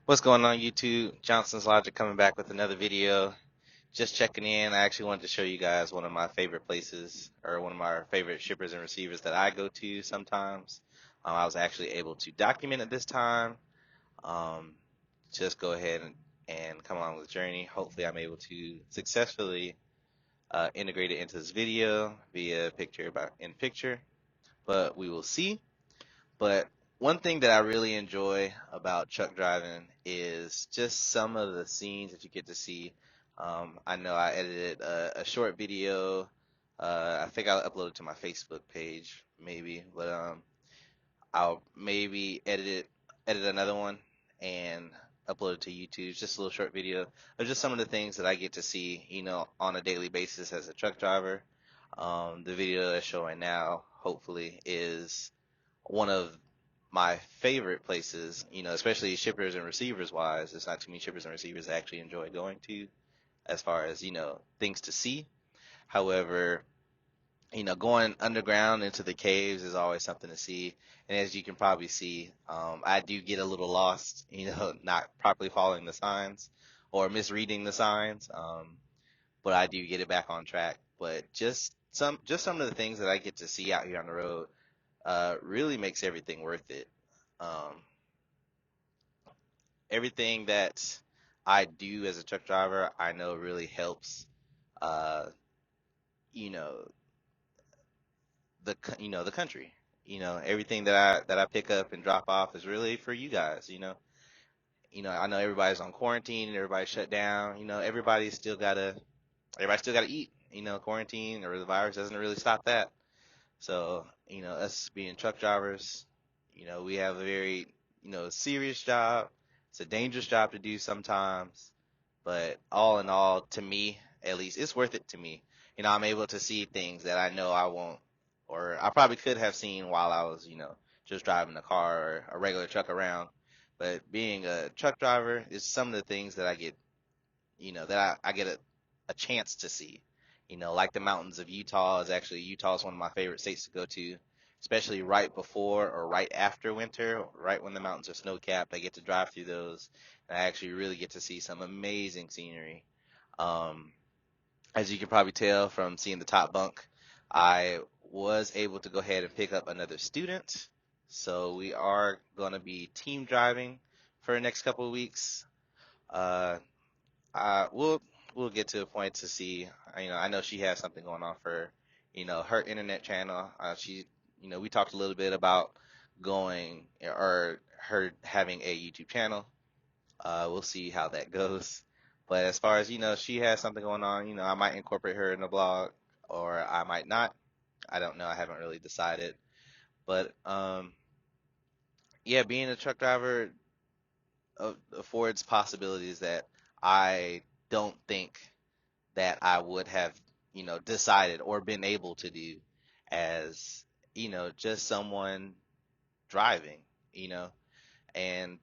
What's going on YouTube? Johnson's Logic coming back with another video. Just checking in. I actually wanted to show you guys one of my favorite places or one of my favorite shippers and receivers that I go to sometimes. I was actually able to document it this time. Um, just go ahead and come along with the journey. Hopefully I'm able to successfully integrate it into this video via picture in picture, but we will see. But one thing that I really enjoy about truck driving is just some of the scenes that you get to see. I know I edited a short video. I think I'll upload it to my Facebook page, maybe, but I'll maybe edit another one and upload it to YouTube. It's just a little short video of just some of the things that I get to see, on a daily basis as a truck driver. The video that's showing now, hopefully, is one of my favorite places, especially shippers and receivers wise. There's not too many shippers and receivers I actually enjoy going to as far as, things to see. However, going underground into the caves is always something to see. And as you can probably see, I do get a little lost, not properly following the signs or misreading the signs. But I do get it back on track. But just some of the things that I get to see out here on the road really makes everything worth it. Um, Everything that I do as a truck driver, I know really helps. Uh, you know the country. Everything that I pick up and drop off is really for you guys. I know everybody's on quarantine, everybody's shut down. Everybody still gotta eat. Quarantine or the virus doesn't really stop that. So, us being truck drivers, we have a very, serious job. It's a dangerous job to do sometimes, but all in all, to me, at least, it's worth it to me. I'm able to see things that I know I won't, or I probably could have seen while I was, just driving a car or a regular truck around. But being a truck driver is some of the things that I get, that I get a chance to see. Like the mountains of Utah Utah is one of my favorite states to go to, especially right before or right after winter, right when the mountains are snow capped. I get to drive through those, and I actually really get to see some amazing scenery. Um, as you can probably tell from seeing the top bunk, I was able to go ahead and pick up another student. So we are going to be team driving for the next couple of weeks. Uh, we'll get to a point to see. I know she has something going on for, her internet channel. We talked a little bit about going or her having a YouTube channel. We'll see how that goes. But as far as she has something going on. I might incorporate her in the blog, or I might not. I don't know. I haven't really decided. But yeah, being a truck driver affords possibilities that I don't think that I would have, decided or been able to do as, just someone driving, you know. And,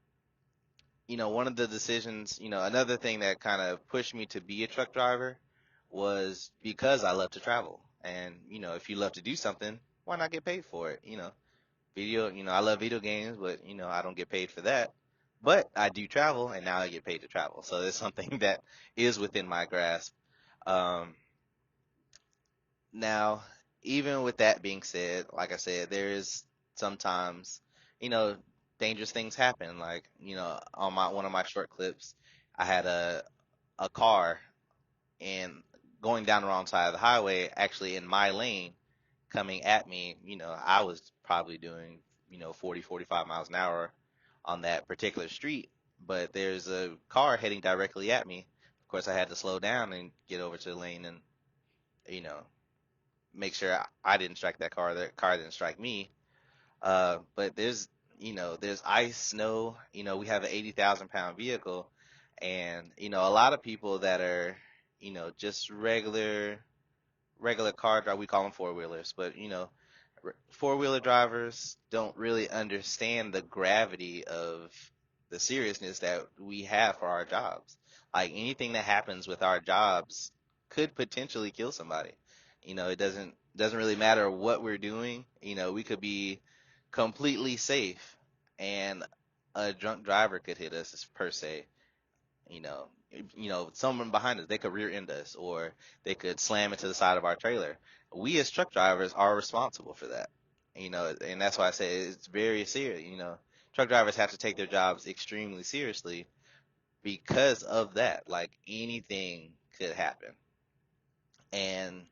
one of the decisions, another thing that kind of pushed me to be a truck driver was because I love to travel. And, if you love to do something, why not get paid for it? I love video games, but, I don't get paid for that. But I do travel, and now I get paid to travel. So it's something that is within my grasp. Um, Now, even with that being said, like I said, there is sometimes, you know, dangerous things happen. Like, on my one of my short clips, I had a car and going down the wrong side of the highway, actually in my lane, coming at me. I was probably doing, 40, 45 miles an hour on that particular street, but there's a car heading directly at me. Of course, I had to slow down and get over to the lane and, you know, make sure I didn't strike that car. That car didn't strike me. But there's ice, snow. We have an 80,000 pound vehicle, and a lot of people that are, just regular car drive. We call them four wheelers, but four wheeler drivers don't really understand the gravity of the seriousness that we have for our jobs. Like anything that happens with our jobs could potentially kill somebody. It doesn't really matter what we're doing. We could be completely safe, and a drunk driver could hit us per se. You know, someone behind us, they could rear end us, or they could slam into the side of our trailer. We as truck drivers are responsible for that. And that's why I say it's very serious. Truck drivers have to take their jobs extremely seriously because of that. Like anything could happen, and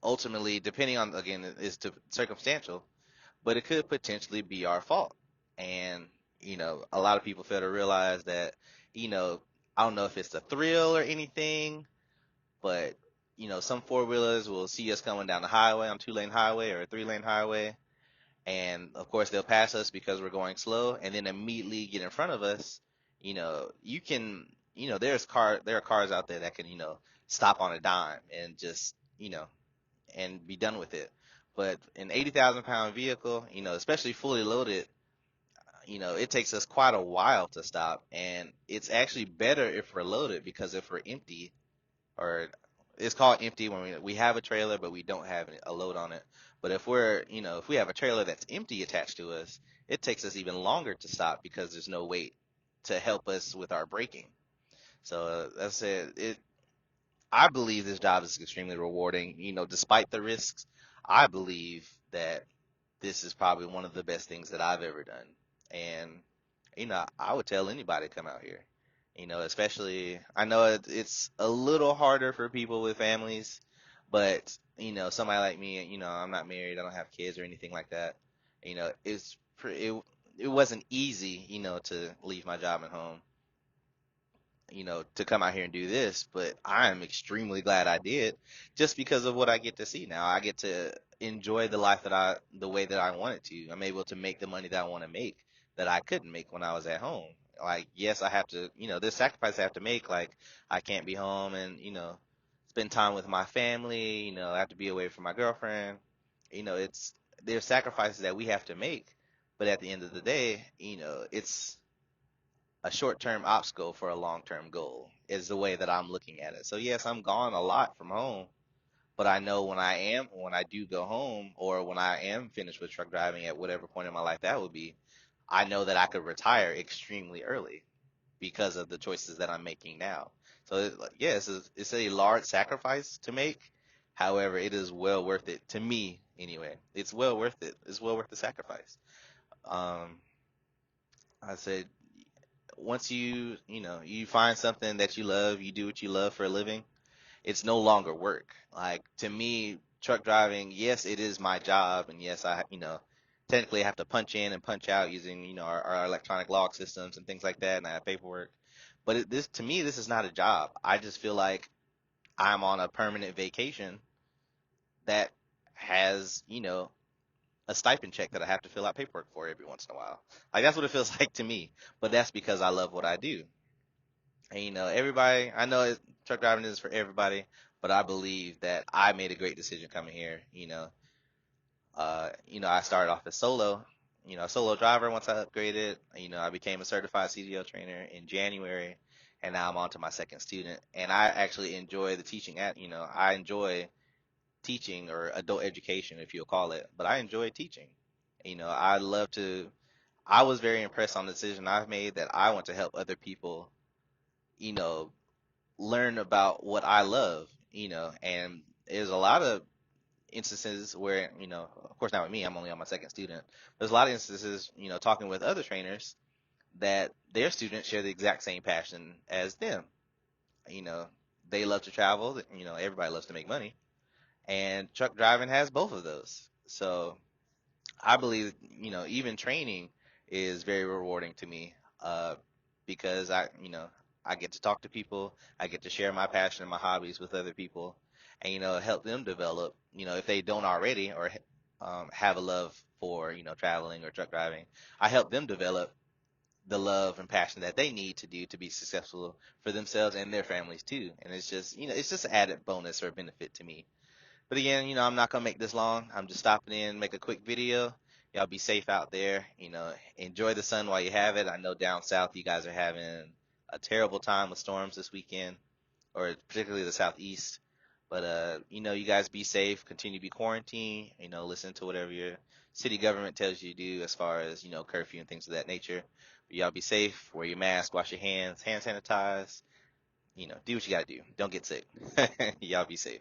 ultimately, depending on, again, it's circumstantial, but it could potentially be our fault. And a lot of people fail to realize that. You know, I don't know if it's the thrill or anything, but some four wheelers will see us coming down the highway on 2-lane highway or a 3-lane highway, and of course they'll pass us because we're going slow, and then immediately get in front of us. You can, there are cars out there that can, stop on a dime and just, and be done with it. But an 80,000-pound vehicle, especially fully loaded, it takes us quite a while to stop, and it's actually better if we're loaded, because if we're empty, or it's called empty when we have a trailer but we don't have a load on it. But if we have a trailer that's empty attached to us, it takes us even longer to stop because there's no weight to help us with our braking. So that's it. I believe this job is extremely rewarding. Despite the risks, I believe that this is probably one of the best things that I've ever done. And I would tell anybody to come out here. Especially, I know it's a little harder for people with families, but somebody like me, I'm not married, I don't have kids or anything like that. It wasn't easy, to leave my job at home, to come out here and do this, but I'm extremely glad I did, just because of what I get to see now. I get to enjoy the life the way that I want it to. I'm able to make the money that I want to make, that I couldn't make when I was at home. Like, yes, I have to, there's sacrifices I have to make. Like, I can't be home and, spend time with my family. I have to be away from my girlfriend. It's, there's sacrifices that we have to make, but at the end of the day, it's a short-term obstacle for a long-term goal, is the way that I'm looking at it. So yes, I'm gone a lot from home, but I know when I do go home, or when I am finished with truck driving at whatever point in my life that would be, I know that I could retire extremely early because of the choices that I'm making now. So yes, it's a large sacrifice to make. However, it is well worth it to me anyway. It's well worth it. It's well worth the sacrifice. Um, I said, once you find something that you love, you do what you love for a living, it's no longer work. Like, to me, truck driving, yes, it is my job, and yes, I technically have to punch in and punch out using our electronic log systems and things like that, and I have paperwork. But this, to me, this is not a job. I just feel like I'm on a permanent vacation that has a stipend check that I have to fill out paperwork for every once in a while. Like, that's what it feels like to me. But that's because I love what I do. And everybody, I know truck driving is for everybody, but I believe that I made a great decision coming here. I started off as a solo driver. Once I upgraded, I became a certified CDL trainer in January, and now I'm on to my second student. And I actually enjoy the teaching I enjoy teaching, or adult education, if you'll call it, but I enjoy teaching. I love to, I was very impressed on the decision I've made, that I want to help other people, you know, learn about what I love, and there's a lot of instances where, of course not with me, I'm only on my second student. There's a lot of instances, talking with other trainers, that their students share the exact same passion as them. You know, they love to travel, everybody loves to make money, and truck driving has both of those. So I believe, even training is very rewarding to me, because I get to talk to people, I get to share my passion and my hobbies with other people, and help them develop, if they don't already, or have a love for traveling or truck driving. I help them develop the love and passion that they need to do to be successful for themselves and their families too. And it's just, it's just an added bonus or benefit to me. But again, I'm not gonna make this long. I'm just stopping in, make a quick video. Y'all be safe out there. Enjoy the sun while you have it. I know down south you guys are having a terrible time with storms this weekend, or particularly the southeast. But you guys be safe. Continue to be quarantined. Listen to whatever your city government tells you to do as far as curfew and things of that nature. Y'all be safe. Wear your mask. Wash your hands. Hand sanitize. Do what you gotta do. Don't get sick. Y'all be safe.